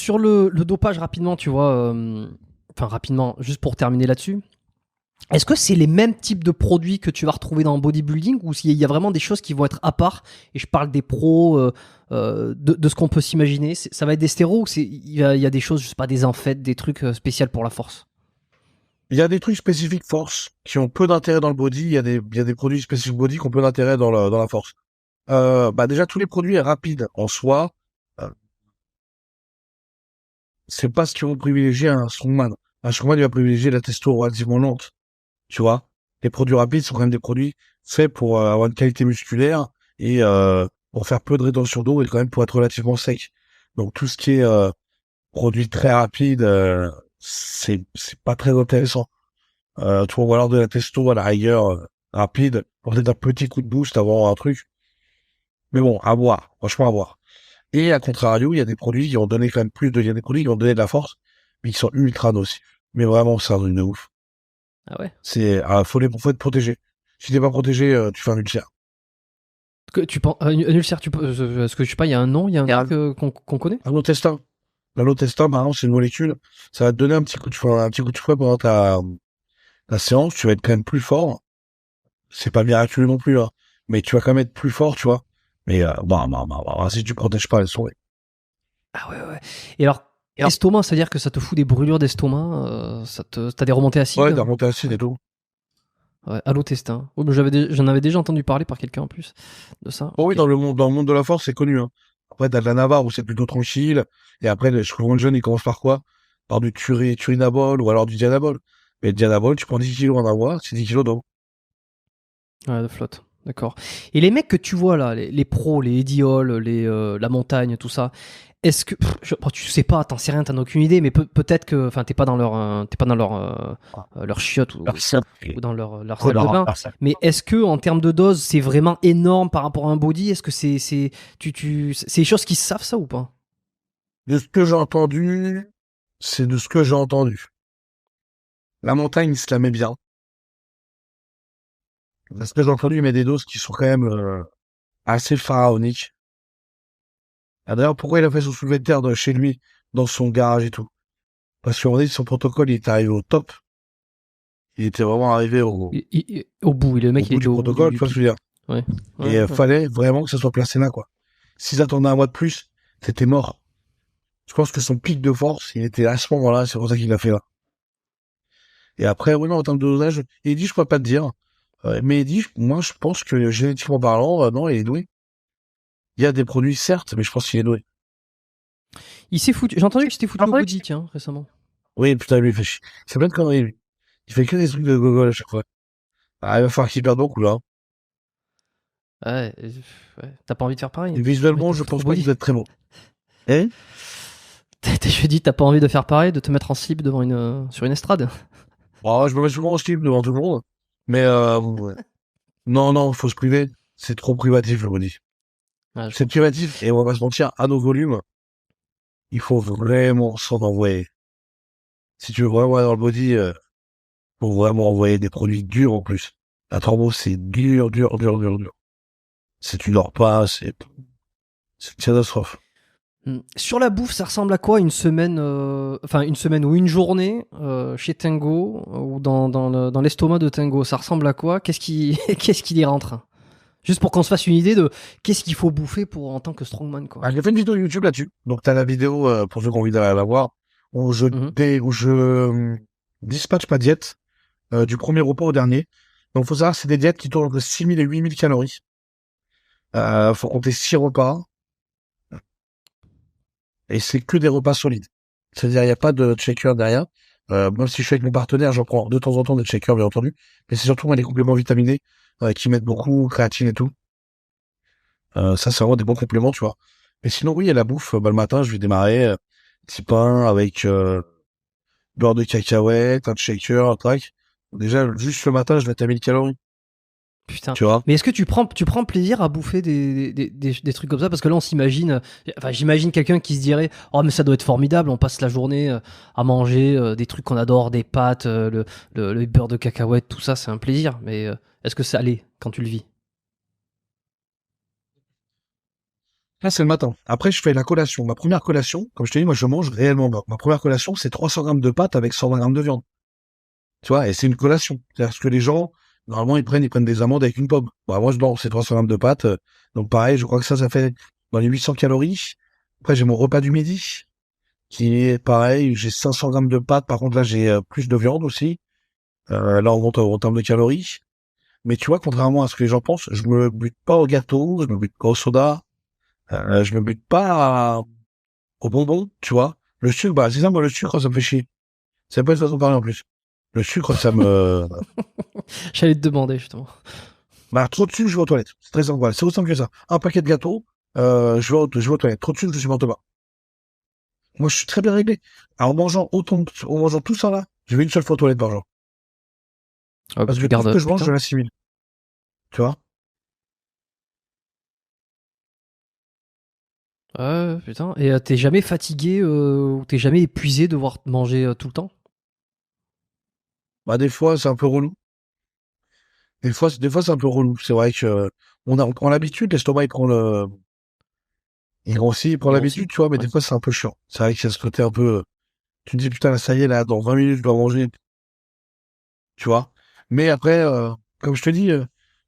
sur le dopage rapidement, tu vois, enfin rapidement, juste pour terminer là-dessus. Est-ce que c'est les mêmes types de produits que tu vas retrouver dans le bodybuilding ou s'il y a vraiment des choses qui vont être à part? Et je parle des pros, de ce qu'on peut s'imaginer. Ça va être des stéros ou il y a des choses, je sais pas, des amphètes, des trucs spéciaux pour la force? Il y a des trucs spécifiques force qui ont peu d'intérêt dans le body. Il y a des produits spécifiques body qui ont peu d'intérêt dans la force. Déjà, tous les produits rapides en soi, euh, c'est pas ce qu'ils vont privilégier un strongman. Un strongman, il va privilégier la testo relativement lente, tu vois. Les produits rapides sont quand même des produits faits pour avoir une qualité musculaire et pour faire peu de rétention d'eau et quand même pour être relativement sec. Donc tout ce qui est produit très rapide, c'est pas très intéressant. Tu vois, ou alors de la testo à la rigueur rapide pour peut-être un petit coup de boost avant un truc. Mais bon, à voir, franchement à voir. Et à contrario, il y a des produits qui ont donné quand même il y a des produits qui ont donné de la force, mais qui sont ultra nocifs. Mais vraiment, c'est un truc de ouf. Ah ouais. Faut être protégé. Si t'es pas protégé, tu fais un ulcère. Tu penses, un ulcère, est-ce que je sais pas, il y a un nom, il y a un Et truc qu'on connaît? L'allotestin. L'allotestin, par exemple, c'est une molécule. Ça va te donner un petit coup de fouet pendant ta séance. Tu vas être quand même plus fort. C'est pas miraculeux non plus, hein. Mais tu vas quand même être plus fort, tu vois. Mais, si tu protèges pas, elles sont. Ah ouais, ouais. Et alors, estomac, c'est-à-dire que ça te fout des brûlures d'estomac, t'as des remontées Ouais, acides? t'as remonté acide Ouais. et tout. Ouais, allotestin. Oh, mais j'en avais déjà entendu parler par quelqu'un en plus de ça. Oh oui, Ok. dans le monde de la force, c'est connu, hein. Après, t'as de la Navarre où c'est plutôt tranquille. Et après, souvent, le jeune, il commence par quoi? Par du turinabol ou alors du dianabol. Mais le dianabol, tu prends 10 kilos en avoir, c'est 10 kilos d'eau. Ouais, de flotte. D'accord. Et les mecs que tu vois là, les pros, les Eddie Hall, la montagne, tout ça, est-ce que bon, tu sais pas, t'en sais rien, t'en as aucune idée, mais peut-être que, enfin, t'es pas dans leur chiotte ou dans leur salle de bain. Mais est-ce que en termes de dose, c'est vraiment énorme par rapport à un body? Est-ce que c'est des choses qui savent ça ou pas? De ce que j'ai entendu, c'est de ce que j'ai entendu. La montagne, il se la met bien. De ce que j'ai entendu, il met des doses qui sont quand même assez pharaoniques. Ah, d'ailleurs, pourquoi il a fait son soulevé de terre de chez lui, dans son garage et tout? Parce qu'à un moment donné, son protocole, il est arrivé au top. Il était vraiment arrivé Au bout, le au mec, il bout était du au bout protocole, du tu vois ce pic. que je veux dire. Ouais, Et ouais, ouais. fallait vraiment que ça soit placé là, quoi. S'ils attendaient un mois de plus, c'était mort. Je pense que son pic de force, il était à ce moment-là, c'est pour ça qu'il l'a fait là. Et après, oui, non, en termes de dosage, Eddie, je pourrais pas te dire. Mais Eddie, moi, je pense que génétiquement parlant, non, il est doué. Il y a des produits, certes, mais je pense qu'il est doué. Il s'est foutu. J'ai entendu qu'il s'était foutu au body, tiens, récemment. Oui, putain, lui, il fait chier. Il fait plein de conneries, lui. Il fait que des trucs de gogol à chaque fois. Ah, il va falloir qu'il perde beaucoup, là. Ouais, ouais. T'as pas envie de faire pareil. Et T'as pas envie de visuellement, te je foutre au pense pas qu'il body. doit être très bon. Hein? Je dis, t'as pas envie de faire pareil, de te mettre en slip sur une estrade. Bon, je me mets souvent en slip devant tout le monde. Mais, ouais. Non, non, faut se priver. C'est trop privatif, je me dis. Ouais, je C'est comprends. privatif, et on va pas se mentir, à nos volumes, il faut vraiment s'en envoyer. Si tu veux vraiment aller dans le body, faut vraiment envoyer des produits durs en plus. La Tormo, c'est dur, dur, dur, dur, dur. Si tu dors pas, c'est une catastrophe. Sur la bouffe, ça ressemble à quoi une semaine, enfin une semaine ou une journée chez Tango ou dans l'estomac de Tango? Ça ressemble à quoi? Qu'est-ce qui y rentre? Juste pour qu'on se fasse une idée de qu'est-ce qu'il faut bouffer pour en tant que strongman, quoi. J'ai fait une vidéo YouTube là-dessus. Donc, t'as la vidéo, pour ceux qui ont envie d'aller la voir, Mhm. où je dispatche ma diète, du premier repas au dernier. Donc, faut savoir, c'est des diètes qui tournent entre 6 000 et 8 000 calories. Faut compter 6 repas. Et c'est que des repas solides. C'est-à-dire, il n'y a pas de shaker derrière. Même si je suis avec mon partenaire, j'en prends de temps en temps des shakers, bien entendu. Mais c'est surtout moi, les compléments vitaminés qui mettent beaucoup, créatine et tout. Ça, c'est vraiment des bons compléments, tu vois. Mais sinon, oui, il y a la bouffe. Le matin, je vais démarrer petit pain avec beurre de cacahuète, un shaker, un track. Déjà, juste le matin, je vais être à 1000 calories, Putain. tu vois. Mais est-ce que tu prends plaisir à bouffer des trucs comme ça? Parce que là, on s'imagine. Enfin, j'imagine quelqu'un qui se dirait: Oh, mais ça doit être formidable, on passe la journée à manger des trucs qu'on adore, des pâtes, le beurre de cacahuète, tout ça, c'est un plaisir. Mais est-ce que ça allait quand tu le vis? Là, c'est le matin. Après, je fais la collation. Ma première collation, comme je te dis, moi, je mange réellement. Ma première collation, c'est 300 grammes de pâtes avec 120 grammes de viande. Tu vois, et c'est une collation. C'est-à-dire que les gens, normalement, ils prennent des amandes avec une pomme. Bah, moi, non, c'est 300 grammes de pâtes. Donc, pareil, je crois que ça fait dans les 800 calories. Après, j'ai mon repas du midi, qui est pareil. J'ai 500 grammes de pâtes. Par contre, là, j'ai plus de viande aussi. Là, on monte en termes de calories. Mais tu vois, contrairement à ce que les gens pensent, je me bute pas au gâteau, je me bute pas au soda, je me bute pas au bonbon, tu vois. Le sucre, bah, c'est ça, moi, le sucre, ça me fait chier. C'est pas une façon de parler en plus. Le sucre, ça me, J'allais te demander justement. bah, trop de sucre, je vais aux toilettes. C'est très simple, voilà. C'est aussi simple que ça. Un paquet de gâteaux, je vais aux toilettes. Trop de sucre, je supporte pas. Moi, je suis très bien réglé. Alors, en mangeant tout ça là, je vais une seule fois aux toilettes par jour. Ah, bah, Parce que tu tout ce gardes. que je mange, je Putain. l'assimile. Tu vois. Ouais, putain. Et t'es jamais fatigué ou t'es jamais épuisé de devoir manger tout le temps? Bah, des fois, c'est un peu relou. Des fois, c'est un peu relou. C'est vrai que, on prend l'habitude, l'estomac, il grossit, il prend Il grossit. l'habitude, tu vois, mais Ouais. des fois, c'est un peu chiant. C'est vrai que c'est ce côté un peu, tu te dis, putain, là, ça y est, là, dans 20 minutes, je dois manger, tu vois. Mais après, comme je te dis,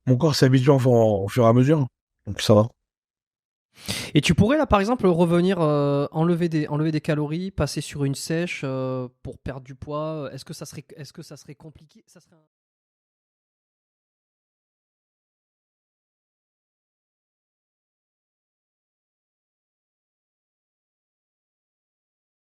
mon corps s'habitue au fur et à mesure. Donc, ça va. Et tu pourrais là par exemple revenir enlever des calories, passer sur une sèche pour perdre du poids. Est-ce que ça serait compliqué? Ça serait